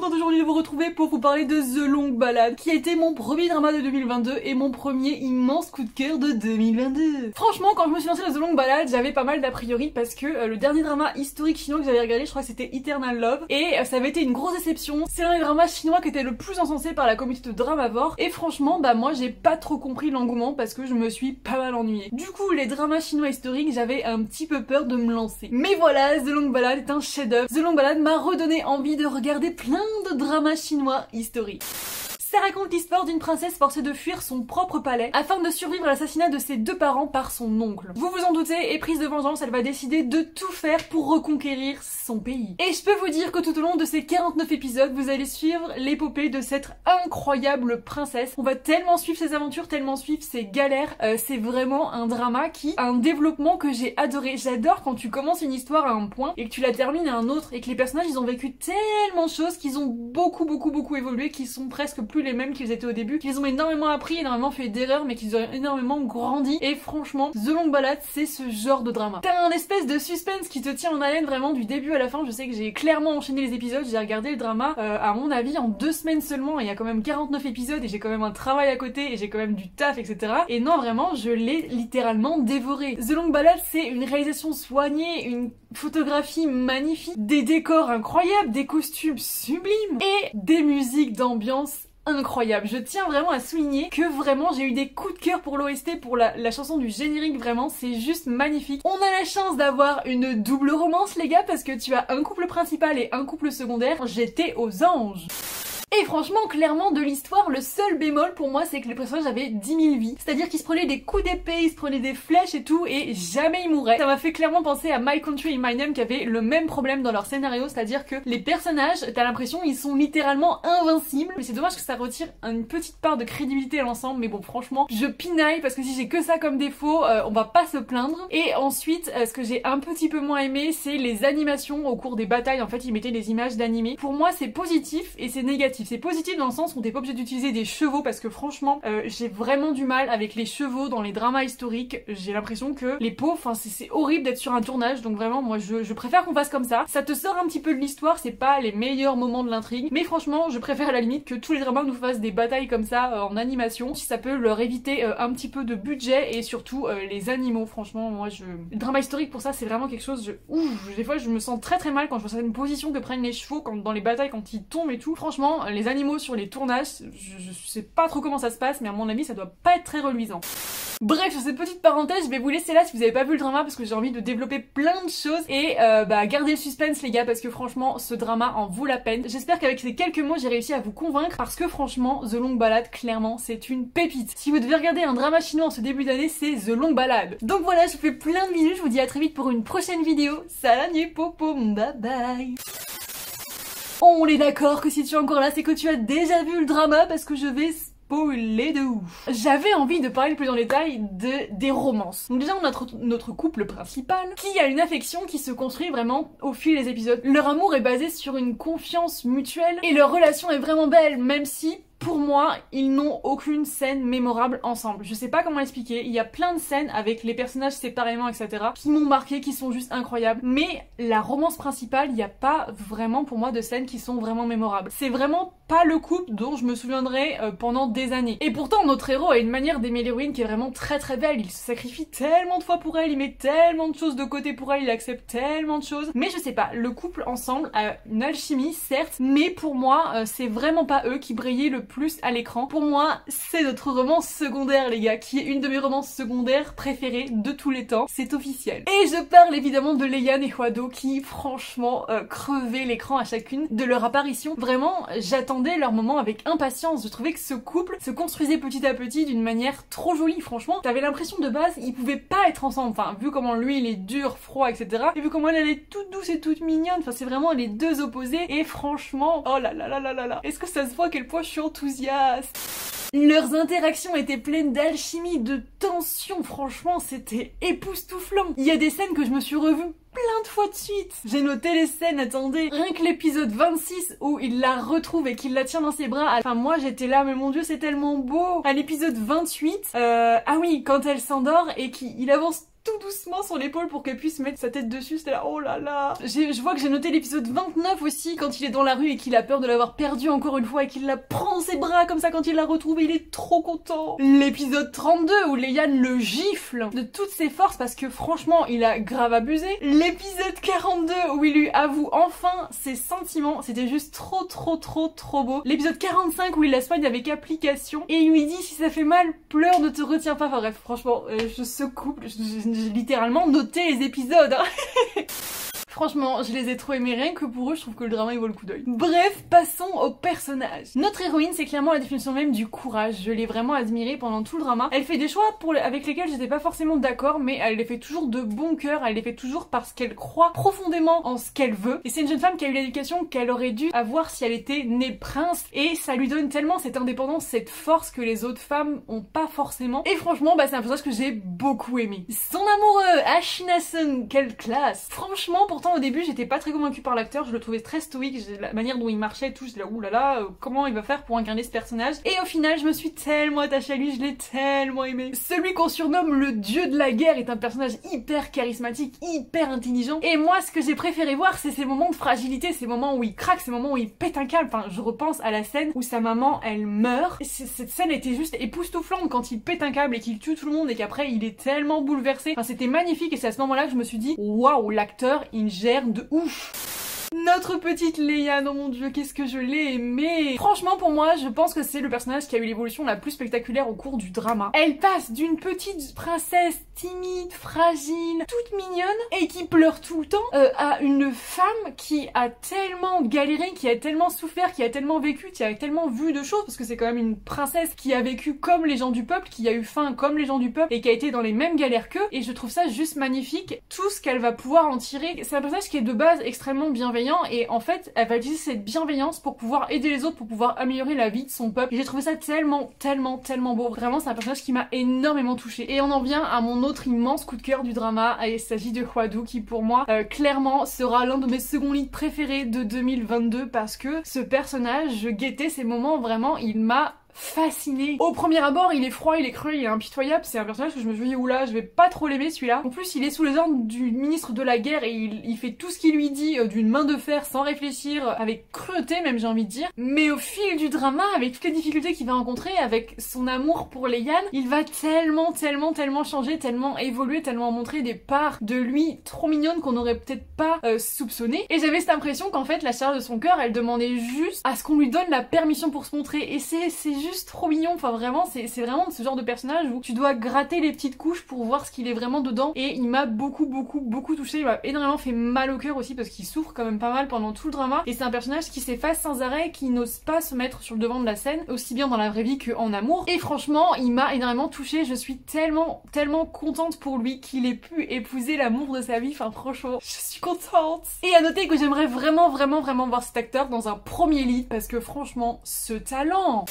contente aujourd'hui de vous retrouver pour vous parler de The Long Ballad, qui a été mon premier drama de 2022 et mon premier immense coup de cœur de 2022. Franchement, quand je me suis lancée dans The Long Ballad, j'avais pas mal d'a priori parce que le dernier drama historique chinois que j'avais regardé, je crois que c'était Eternal Love, et ça avait été une grosse déception. C'est l'un des dramas chinois qui était le plus encensé par la communauté de Dramavore, et franchement, bah moi j'ai pas trop compris l'engouement parce que je me suis pas mal ennuyée. Du coup, les dramas chinois historiques, j'avais un petit peu peur de me lancer. Mais voilà, The Long Ballad est un chef-d'œuvre. The Long Ballad m'a redonné envie de regarder plein de dramas chinois historiques. Ça raconte l'histoire d'une princesse forcée de fuir son propre palais afin de survivre à l'assassinat de ses deux parents par son oncle. Vous vous en doutez, éprise de vengeance, elle va décider de tout faire pour reconquérir son pays. Et je peux vous dire que tout au long de ces 49 épisodes, vous allez suivre l'épopée de cette incroyable princesse. On va tellement suivre ses aventures, tellement suivre ses galères. C'est vraiment un drama qui a un développement que j'ai adoré. J'adore quand tu commences une histoire à un point et que tu la termines à un autre et que les personnages ils ont vécu tellement de choses qu'ils ont beaucoup évolué, qui sont presque plus les mêmes qu'ils étaient au début, qu'ils ont énormément appris, énormément fait d'erreurs, mais qu'ils ont énormément grandi. Et franchement, The Long Ballad, c'est ce genre de drama. T'as un espèce de suspense qui te tient en haleine vraiment du début à la fin. Je sais que j'ai clairement enchaîné les épisodes, j'ai regardé le drama à mon avis en 2 semaines seulement, et il y a quand même 49 épisodes et j'ai quand même un travail à côté et j'ai quand même du taf, etc. Et non, vraiment, je l'ai littéralement dévoré. The Long Ballad, c'est une réalisation soignée, une photographie magnifique, des décors incroyables, des costumes sublimes et des musiques d'ambiance incroyable. Je tiens vraiment à souligner que vraiment j'ai eu des coups de cœur pour l'OST, pour la chanson du générique, vraiment c'est juste magnifique. On a la chance d'avoir une double romance les gars, parce que tu as un couple principal et un couple secondaire. J'étais aux anges. Et franchement, clairement, de l'histoire, le seul bémol pour moi, c'est que les personnages avaient 10 000 vies. C'est-à-dire qu'ils se prenaient des coups d'épée, ils se prenaient des flèches et tout, et jamais ils mouraient. Ça m'a fait clairement penser à My Country and My Name, qui avait le même problème dans leur scénario, c'est-à-dire que les personnages, t'as l'impression, ils sont littéralement invincibles. Mais c'est dommage que ça retire une petite part de crédibilité à l'ensemble, mais bon, franchement, je pinaille, parce que si j'ai que ça comme défaut, on va pas se plaindre. Et ensuite, ce que j'ai un petit peu moins aimé, c'est les animations au cours des batailles. En fait, ils mettaient des images d'animés. Pour moi, c'est positif et c'est négatif. C'est positif dans le sens où t'es pas obligé d'utiliser des chevaux, parce que franchement j'ai vraiment du mal avec les chevaux dans les dramas historiques. J'ai l'impression que les pauvres, enfin c'est horrible d'être sur un tournage, donc vraiment moi je préfère qu'on fasse comme ça. Ça te sort un petit peu de l'histoire, c'est pas les meilleurs moments de l'intrigue, mais franchement je préfère à la limite que tous les dramas nous fassent des batailles comme ça en animation, si ça peut leur éviter un petit peu de budget, et surtout les animaux. Franchement moi le drama historique pour ça c'est vraiment quelque chose, des fois je me sens très mal quand je vois certaines positions que prennent les chevaux dans les batailles, quand ils tombent et tout. Franchement les animaux sur les tournages, je sais pas trop comment ça se passe, mais à mon avis ça doit pas être très reluisant. Bref, sur cette petite parenthèse, je vais vous laisser là si vous avez pas vu le drama, parce que j'ai envie de développer plein de choses, et gardez le suspense les gars, parce que franchement ce drama en vaut la peine. J'espère qu'avec ces quelques mots j'ai réussi à vous convaincre, parce que franchement The Long Ballad, clairement c'est une pépite. Si vous devez regarder un drama chinois en ce début d'année, c'est The Long Ballad. Donc voilà, je vous fais plein de bisous, je vous dis à très vite pour une prochaine vidéo. Salam popo, bye bye. On est d'accord que si tu es encore là, c'est que tu as déjà vu le drama, parce que je vais spoiler de ouf. J'avais envie de parler plus en détail des romances. Donc déjà on a notre couple principal qui a une affection qui se construit vraiment au fil des épisodes. Leur amour est basé sur une confiance mutuelle et leur relation est vraiment belle, même si pour moi, ils n'ont aucune scène mémorable ensemble. Je sais pas comment expliquer, il y a plein de scènes avec les personnages séparément, etc. qui m'ont marqué, qui sont juste incroyables. Mais la romance principale, il n'y a pas vraiment pour moi de scènes qui sont vraiment mémorables. C'est vraiment pas le couple dont je me souviendrai pendant des années. Et pourtant, notre héros a une manière d'aimer l'héroïne qui est vraiment très belle. Il se sacrifie tellement de fois pour elle, il met tellement de choses de côté pour elle, il accepte tellement de choses. Mais je sais pas, le couple ensemble a une alchimie, certes, mais pour moi, c'est vraiment pas eux qui brillaient le plus à l'écran. Pour moi, c'est notre romance secondaire les gars, qui est une de mes romances secondaires préférées de tous les temps, c'est officiel. Et je parle évidemment de Leian et Hwado qui franchement crevaient l'écran à chacune de leur apparition. Vraiment, j'attendais leur moment avec impatience. Je trouvais que ce couple se construisait petit à petit d'une manière trop jolie, franchement. T'avais l'impression de base, ils pouvaient pas être ensemble, enfin vu comment lui il est dur, froid, etc. Et vu comment elle est toute douce et toute mignonne, enfin c'est vraiment les deux opposés, et franchement, oh là là là là là là, est-ce que ça se voit à quel point je suis enthousiaste. Leurs interactions étaient pleines d'alchimie, de tension, franchement c'était époustouflant. Il y a des scènes que je me suis revue plein de fois de suite. J'ai noté les scènes, attendez, rien que l'épisode 26 où il la retrouve et qu'il la tient dans ses bras, enfin moi j'étais là, mais mon dieu c'est tellement beau. À l'épisode 28, ah oui, quand elle s'endort et qu'il avance tout doucement sur l'épaule pour qu'elle puisse mettre sa tête dessus. C'était là, oh là là. Je vois que j'ai noté l'épisode 29 aussi, quand il est dans la rue et qu'il a peur de l'avoir perdue encore une fois et qu'il la prend dans ses bras comme ça quand il la retrouve, il est trop content. L'épisode 32 où Leian le gifle de toutes ses forces parce que franchement il a grave abusé. L'épisode 42 où il lui avoue enfin ses sentiments, c'était juste trop beau. L'épisode 45 où il la soigne avec application et il lui dit si ça fait mal, pleure, ne te retiens pas. Enfin bref, franchement, ce couple, j'ai littéralement noté les épisodes. Hein. Franchement, je les ai trop aimés, rien que pour eux, je trouve que le drama il vaut le coup d'œil. Bref, passons au personnage. Notre héroïne, c'est clairement la définition même du courage. Je l'ai vraiment admirée pendant tout le drama. Elle fait des choix avec lesquels j'étais pas forcément d'accord, mais elle les fait toujours de bon cœur, elle les fait toujours parce qu'elle croit profondément en ce qu'elle veut. Et c'est une jeune femme qui a eu l'éducation qu'elle aurait dû avoir si elle était née prince, et ça lui donne tellement cette indépendance, cette force que les autres femmes ont pas forcément. Et franchement, c'est un personnage que j'ai beaucoup aimé. Son amoureux, Ashina-sun, quelle classe. Franchement, pourtant au début j'étais pas très convaincue par l'acteur, je le trouvais très stoïque, la manière dont il marchait et tout, j'étais là oulala, comment il va faire pour incarner ce personnage. Et au final je me suis tellement attachée à lui, je l'ai tellement aimé. Celui qu'on surnomme le dieu de la guerre est un personnage hyper charismatique, hyper intelligent. Et moi ce que j'ai préféré voir c'est ces moments de fragilité, ces moments où il craque, ces moments où il pète un câble. Enfin je repense à la scène où sa maman elle meurt. Et cette scène était juste époustouflante quand il pète un câble et qu'il tue tout le monde et qu'après il est tellement bouleversé. Enfin c'était magnifique et c'est à ce moment là que je me suis dit waouh, l'acteur il gère de ouf. Notre petite Leian, oh mon dieu, qu'est-ce que je l'ai aimée. Franchement, pour moi, je pense que c'est le personnage qui a eu l'évolution la plus spectaculaire au cours du drama. Elle passe d'une petite princesse timide, fragile, toute mignonne, et qui pleure tout le temps, à une femme qui a tellement galéré, qui a tellement souffert, qui a tellement vécu, qui a tellement vu de choses, parce que c'est quand même une princesse qui a vécu comme les gens du peuple, qui a eu faim comme les gens du peuple, et qui a été dans les mêmes galères qu'eux, et je trouve ça juste magnifique, tout ce qu'elle va pouvoir en tirer. C'est un personnage qui est de base extrêmement bienveillant, et en fait elle va utiliser cette bienveillance pour pouvoir aider les autres, pour pouvoir améliorer la vie de son peuple, et j'ai trouvé ça tellement beau. Vraiment c'est un personnage qui m'a énormément touchée. Et on en vient à mon autre immense coup de cœur du drama, et il s'agit de Hwadu qui pour moi clairement sera l'un de mes seconds leads préférés de 2022 parce que ce personnage, je guettais ces moments, vraiment il m'a fasciné. Au premier abord, il est froid, il est creux, il est impitoyable, c'est un personnage que je me suis dit oula, je vais pas trop l'aimer celui-là. En plus, il est sous les ordres du ministre de la guerre et il fait tout ce qu'il lui dit d'une main de fer sans réfléchir, avec cruauté même j'ai envie de dire. Mais au fil du drama, avec toutes les difficultés qu'il va rencontrer, avec son amour pour Leian, il va tellement changer, tellement évoluer, tellement montrer des parts de lui trop mignonnes qu'on aurait peut-être pas soupçonné. Et j'avais cette impression qu'en fait la chair de son cœur, elle demandait juste à ce qu'on lui donne la permission pour se montrer, et c'est juste trop mignon. Enfin vraiment c'est vraiment ce genre de personnage où tu dois gratter les petites couches pour voir ce qu'il est vraiment dedans, et il m'a beaucoup touchée. Il m'a énormément fait mal au cœur aussi parce qu'il souffre quand même pas mal pendant tout le drama, et c'est un personnage qui s'efface sans arrêt, qui n'ose pas se mettre sur le devant de la scène, aussi bien dans la vraie vie qu'en amour, et franchement il m'a énormément touchée. Je suis tellement contente pour lui qu'il ait pu épouser l'amour de sa vie. Enfin franchement je suis contente. Et à noter que j'aimerais vraiment voir cet acteur dans un premier lead parce que franchement ce talent.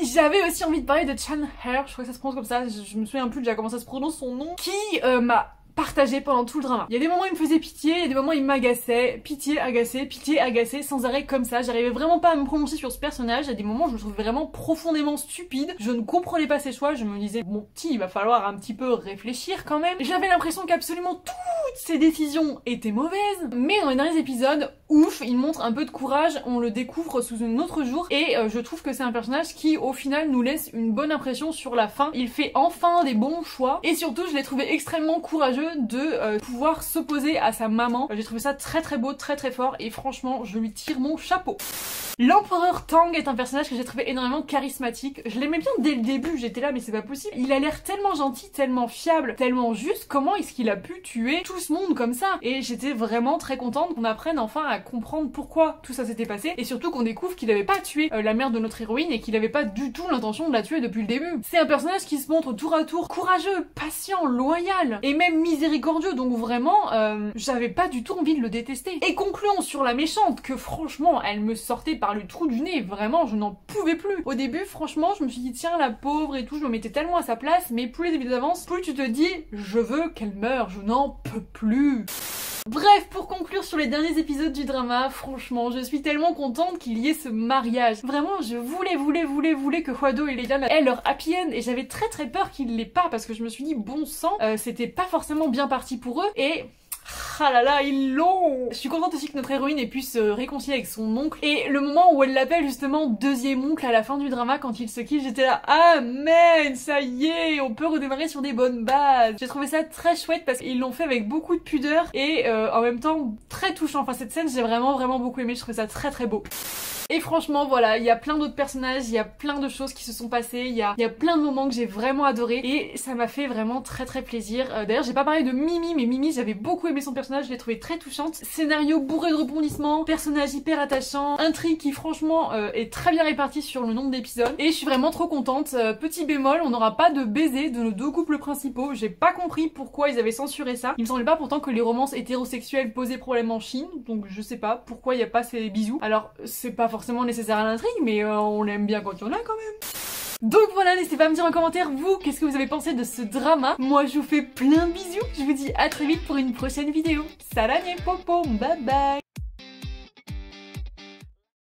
J'avais aussi envie de parler de Chan Her, je crois que ça se prononce comme ça, je me souviens plus déjà comment ça se prononce son nom, qui m'a partagé pendant tout le drama. Il y a des moments où il me faisait pitié, il y a des moments où il m'agaçait, pitié, agacé, sans arrêt comme ça. J'arrivais vraiment pas à me prononcer sur ce personnage, il y a des moments où je le trouvais vraiment profondément stupide, je ne comprenais pas ses choix, je me disais mon petit, il va falloir un petit peu réfléchir quand même. J'avais l'impression qu'absolument toutes ses décisions étaient mauvaises, mais dans les derniers épisodes, ouf, il montre un peu de courage, on le découvre sous un autre jour, et je trouve que c'est un personnage qui au final nous laisse une bonne impression sur la fin. Il fait enfin des bons choix, et surtout je l'ai trouvé extrêmement courageux de pouvoir s'opposer à sa maman. J'ai trouvé ça très beau, très fort, et franchement je lui tire mon chapeau. L'empereur Tang est un personnage que j'ai trouvé énormément charismatique. Je l'aimais bien dès le début, j'étais là mais c'est pas possible. Il a l'air tellement gentil, tellement fiable, tellement juste. Comment est-ce qu'il a pu tuer tout ce monde comme ça? Et j'étais vraiment très contente qu'on apprenne enfin à comprendre pourquoi tout ça s'était passé, et surtout qu'on découvre qu'il avait pas tué la mère de notre héroïne et qu'il avait pas du tout l'intention de la tuer depuis le début. C'est un personnage qui se montre tour à tour courageux, patient, loyal et même miséricordieux, donc vraiment j'avais pas du tout envie de le détester. Et concluons sur la méchante, que franchement elle me sortait par le trou du nez, vraiment je n'en pouvais plus. Au début franchement je me suis dit tiens la pauvre et tout, je me mettais tellement à sa place, mais plus les épisodes avancent, plus tu te dis je veux qu'elle meure, je n'en peux plus. Bref, pour conclure sur les derniers épisodes du drama, franchement, je suis tellement contente qu'il y ait ce mariage. Vraiment, je voulais que Hwado et Legan aient leur happy end et j'avais très peur qu'ils l'aient pas parce que je me suis dit, bon sang, c'était pas forcément bien parti pour eux et... ah là là, ils l'ont! Je suis contente aussi que notre héroïne ait pu se réconcilier avec son oncle. Et le moment où elle l'appelle justement deuxième oncle à la fin du drama quand il se quitte, j'étais là, amen, ça y est, on peut redémarrer sur des bonnes bases. J'ai trouvé ça très chouette parce qu'ils l'ont fait avec beaucoup de pudeur et en même temps très touchant. Enfin cette scène j'ai vraiment beaucoup aimé, je trouvais ça très beau. Et franchement voilà, il y a plein d'autres personnages, il y a plein de choses qui se sont passées, il y a plein de moments que j'ai vraiment adoré et ça m'a fait vraiment très plaisir. D'ailleurs j'ai pas parlé de Mimi, mais Mimi j'avais beaucoup aimé son personnage, je l'ai trouvée très touchante. Scénario bourré de rebondissements, personnage hyper attachant, intrigue qui franchement est très bien répartie sur le nombre d'épisodes et je suis vraiment trop contente. Petit bémol, on n'aura pas de baiser de nos deux couples principaux, j'ai pas compris pourquoi ils avaient censuré ça. Il me semblait pas pourtant que les romances hétérosexuelles posaient problème en Chine, donc je sais pas pourquoi il y a pas ces bisous. Alors c'est pas forcément nécessaire à l'intrigue, mais on l'aime bien quand il y en a quand même. Donc voilà, n'hésitez pas à me dire en commentaire, vous, qu'est-ce que vous avez pensé de ce drama. Moi, je vous fais plein de bisous, je vous dis à très vite pour une prochaine vidéo. Salam et popo, bye bye.